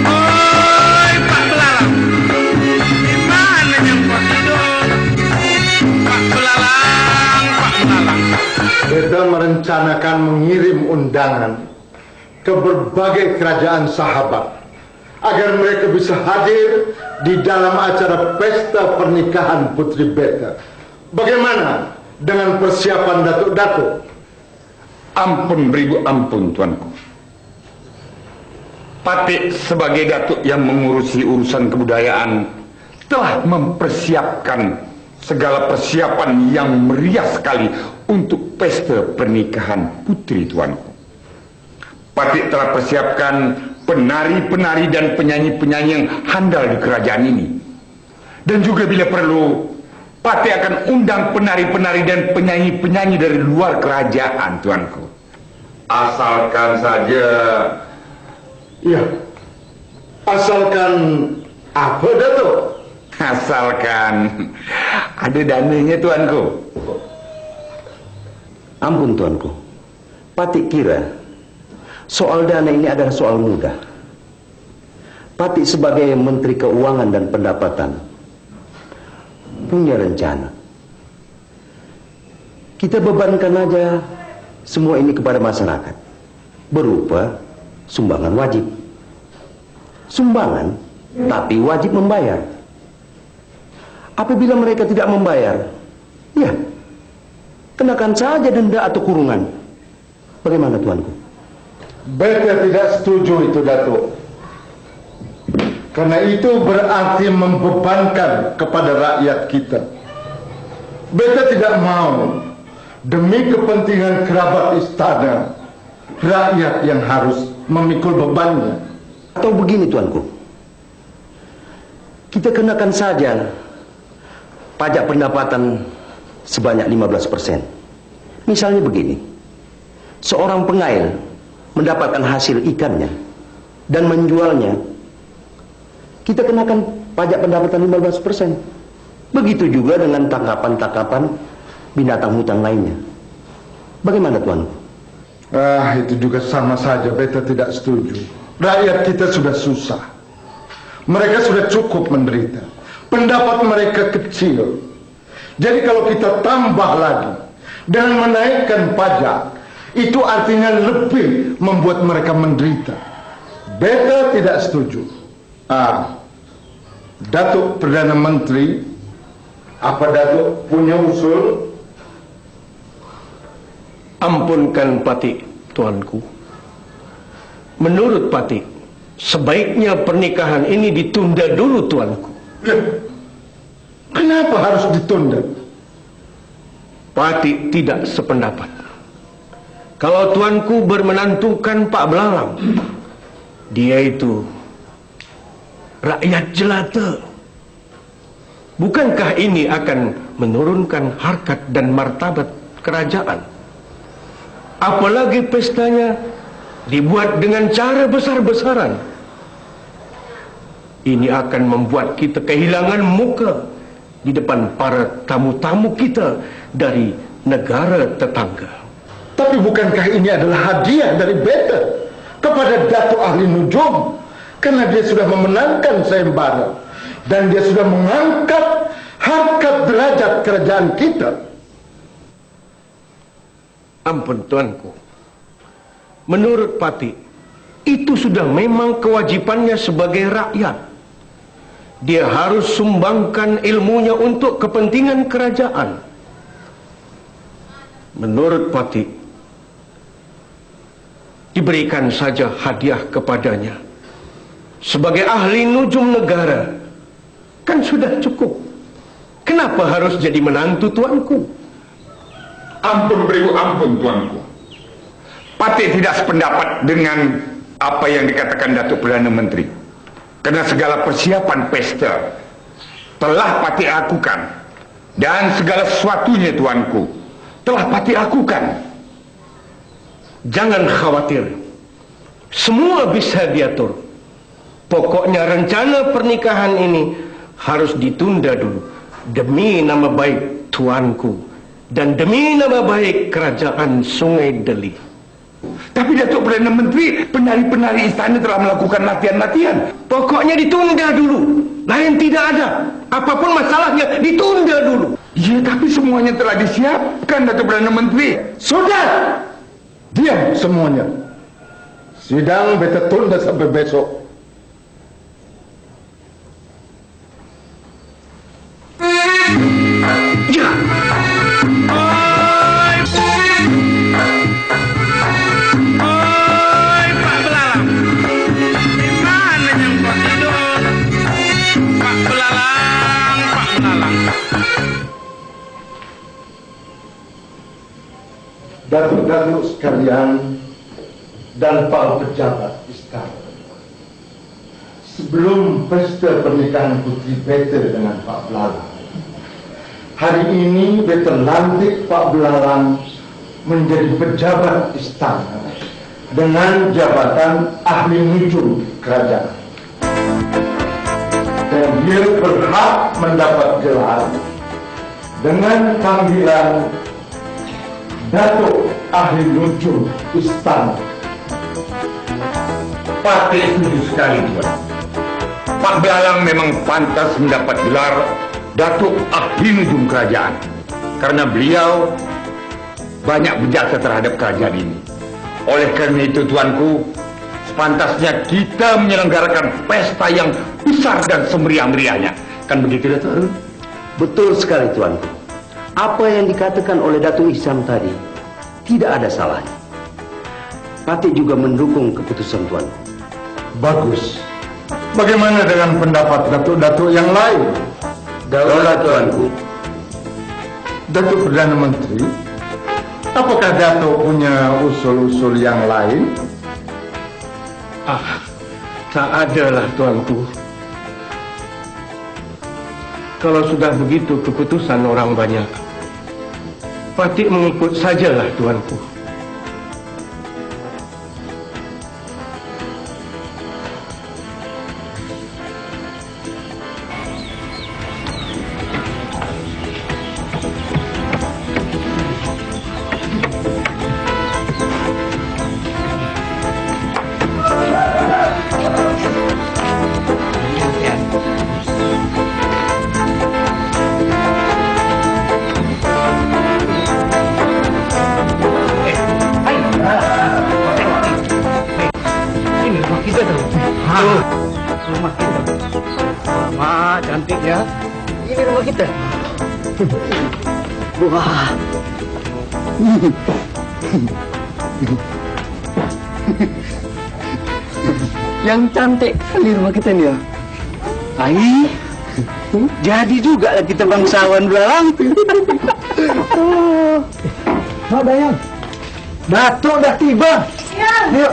Oi, Pak Belalang. Di mana yang kau tidur? Pak Belalang, Pak Belalang. Kita merencanakan mengirim undangan ke berbagai kerajaan sahabat agar mereka bisa hadir di dalam acara pesta pernikahan Putri Beta. Bagaimana dengan persiapan datuk-datuk? Ampun beribu ampun, tuanku. Patik sebagai datuk yang mengurusi urusan kebudayaan telah mempersiapkan segala persiapan yang meriah sekali untuk pesta pernikahan putri tuanku. Patik telah persiapkan penari-penari dan penyanyi-penyanyi yang handal di kerajaan ini. Dan juga bila perlu, Patik akan undang penari-penari dan penyanyi-penyanyi dari luar kerajaan, tuanku. Asalkan saja... Ya, asalkan apa, Datuk? Asalkan ada dananya, tuanku. Ampun, tuanku. Patik kira soal dana ini adalah soal mudah. Patik sebagai Menteri Keuangan dan Pendapatan punya rencana. Kita bebankan aja semua ini kepada masyarakat berupa sumbangan wajib. Sumbangan, tapi wajib membayar. Apabila mereka tidak membayar, ya, kenakan saja denda atau kurungan. Bagaimana, tuanku? Beta tidak setuju itu, Datuk. Karena itu berarti membebankan kepada rakyat kita. Beta tidak mau demi kepentingan kerabat istana, rakyat yang harus memikul bebannya. Atau begini, tuanku, kita kenakan saja pajak pendapatan sebanyak 15%. Misalnya begini, seorang pengail mendapatkan hasil ikannya dan menjualnya, kita kenakan pajak pendapatan 15%. Begitu juga dengan tangkapan-tangkapan binatang hutan lainnya. Bagaimana, tuanku? Itu juga sama saja. Beta tidak setuju. Rakyat kita sudah susah. Mereka sudah cukup menderita. Pendapat mereka kecil. Jadi kalau kita tambah lagi dengan menaikkan pajak, itu artinya lebih membuat mereka menderita. Beta tidak setuju. Datuk Perdana Menteri, apa Datuk punya usul? Ampunkan Patik, tuanku. Menurut Patik, sebaiknya pernikahan ini ditunda dulu, tuanku. Kenapa harus ditunda? Patik tidak sependapat. Kalau tuanku bermenantukan Pak Belalang, dia itu rakyat jelata. Bukankah ini akan menurunkan harkat dan martabat kerajaan? Apalagi pestanya dibuat dengan cara besar-besaran. Ini akan membuat kita kehilangan muka di depan para tamu-tamu kita dari negara tetangga. Tapi bukankah ini adalah hadiah dari Beta kepada Datuk Ahli Nujum? Karena dia sudah memenangkan sayembara dan dia sudah mengangkat harkat derajat kerajaan kita. Ampun, tuanku. Menurut Patik, itu sudah memang kewajibannya sebagai rakyat. Dia harus sumbangkan ilmunya untuk kepentingan kerajaan. Menurut Patik, diberikan saja hadiah kepadanya. Sebagai ahli nujum negara, kan sudah cukup. Kenapa harus jadi menantu, tuanku? Ampun beribu ampun, tuanku. Patik tidak sependapat dengan apa yang dikatakan Datuk Perdana Menteri. Karena segala persiapan pesta telah Patik lakukan. Dan segala sesuatunya, tuanku, telah Patik lakukan. Jangan khawatir. Semua bisa diatur. Pokoknya rencana pernikahan ini harus ditunda dulu. Demi nama baik tuanku dan demi nama baik kerajaan Sungai Deli. Tapi Datuk Perdana Menteri, penari-penari istana telah melakukan latihan-latihan. Pokoknya ditunda dulu. Lain tidak ada. Apapun masalahnya, ditunda dulu. Ya, tapi semuanya telah disiapkan, Datuk Perdana Menteri. Sudah! Diam semuanya. Sidang beta tunda sampai besok. Ya, Oi, Pak Belalang. Di mana yang kau tidur? Pak Belalang, Pak Belalang. Datuk-datuk sekalian dan para pejabat istana. Sebelum pesta pernikahan putri beta dengan Pak Belalang, hari ini beta lantik Pak Belalang menjadi pejabat istana dengan jabatan ahli nujum kerajaan. Dan dia berhak mendapat gelar dengan panggilan Datuk Ahli Nujum Istana. Patih setuju sekali, Tuan. Pak Belalang memang pantas mendapat gelar Datuk Ahli Nujum Kerajaan. Karena beliau banyak berjasa terhadap kerajaan ini. Oleh karena itu, Tuanku, sepantasnya kita menyelenggarakan pesta yang besar dan semeriah-meriahnya. Kan begitu, Datuk? Betul sekali, Tuanku. Apa yang dikatakan oleh Datuk Ihsan tadi tidak ada salahnya. Patih juga mendukung keputusan Tuanku. Bagus. Bagaimana dengan pendapat datuk-datuk yang lain? Daulat, Tuanku. Datuk Perdana Menteri, apakah datuk punya usul-usul yang lain? tak adalah, Tuanku. Kalau sudah begitu keputusan orang banyak, Patih mengikut sajalah, Tuanku. Rumah kita. Wah, cantik ya. Ini rumah kita. Wah. Yang cantik kali rumah kita nih ya. Ai. Jadi juga lah kita bangsawan Belalang. Oh. Mak Dayang. Datuk dah tiba. Ya. Yuk.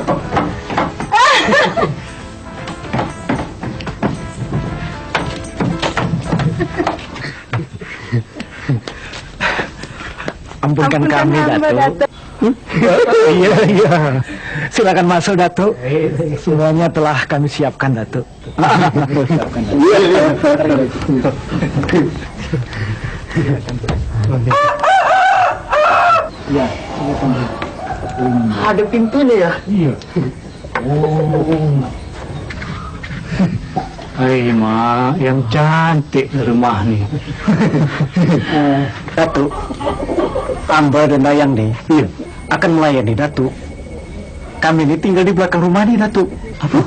Ampunkan kami, Datuk. Iya, iya. Silakan masuk, Datuk. Semuanya telah kami siapkan, Datuk. Ya, ada pintunya ya? Iya. Hai, Mak, yang cantik rumah nih. Datuk, Amba dan Dayang nih akan melayani Datuk. Kami ini tinggal di belakang rumah nih, Datuk. Apa?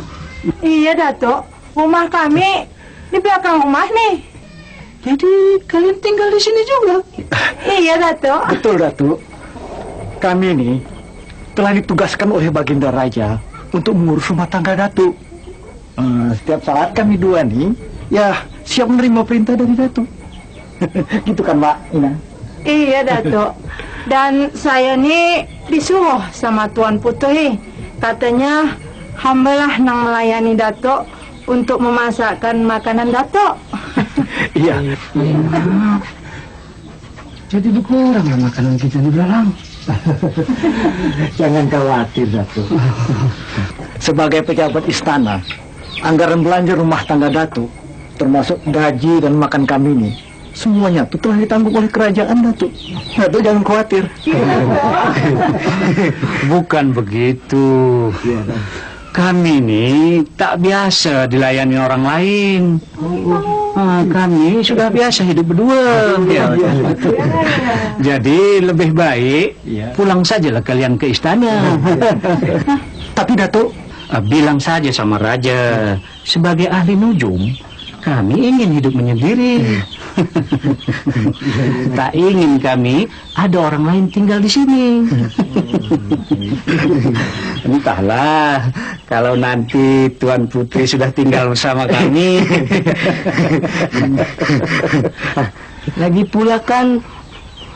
Iya, Datuk. Rumah kami di belakang rumah nih. Jadi kalian tinggal di sini juga? Iya, Datuk. Betul, Datuk. Kami ini telah ditugaskan oleh Baginda Raja untuk mengurus rumah tangga Datuk. Setiap saat kami dua nih, ya siap menerima perintah dari Datuk. Gitu kan, Mbak Ina? Iya, Datuk. Dan saya nih disuruh sama Tuan Putri. Katanya hambalah nang melayani Datuk untuk memasakkan makanan Datuk. Iya. Jadi berkurang ya makanan kita di Belalang. Jangan khawatir, Datuk. Sebagai pejabat istana, anggaran belanja rumah tangga Datuk, termasuk gaji dan makan kami ini, semuanya tuh telah ditanggung oleh kerajaan, Datuk. Datuk jangan khawatir. Bukan begitu. Kami ini tak biasa dilayani orang lain. Kami sudah biasa hidup berdua. Jadi lebih baik pulang sajalah kalian ke istana. Tapi Datuk, Bilang saja sama raja, sebagai ahli nujum, kami ingin hidup menyendiri. Tak ingin kami ada orang lain tinggal di sini. Entahlah, kalau nanti Tuan Putri sudah tinggal bersama kami. Lagi pula kan,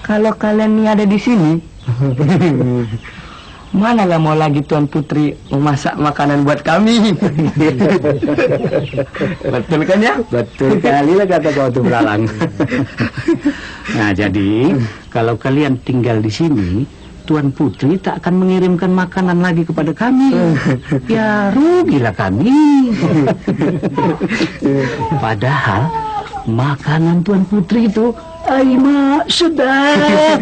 kalau kalian ini ada di sini, mana nggak mau lagi Tuan Putri memasak makanan buat kami. Betul kan ya? Betul kali lah kata kau tuh belalang. Nah jadi kalau kalian tinggal di sini, Tuan Putri tak akan mengirimkan makanan lagi kepada kami. Ya rugilah kami. Padahal makanan Tuan Putri itu, mak sudah.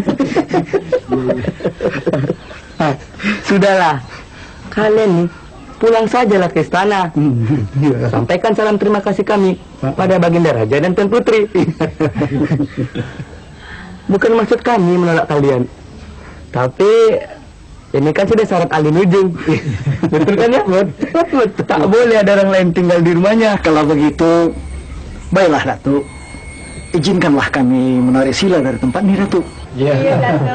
Sudahlah, kalian nih pulang sajalah ke istana. Sampaikan salam terima kasih kami pada Baginda Raja dan Tuan Putri. Bukan maksud kami menolak kalian, tapi ini kan sudah syarat ahli nujum. Betul kan ya? Betul. Tak boleh ada orang lain tinggal di rumahnya. kalau begitu, baiklah Datuk. Izinkanlah kami menarik sila dari tempat ini, Datuk. Iya, Datuk.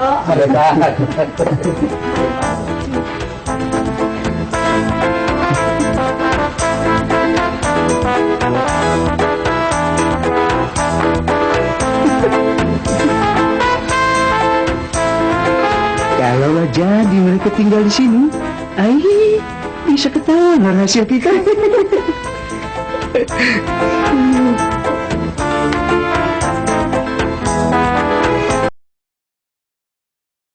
Kalau jadi mereka tinggal di sini, bisa ketahuan rahasia kita.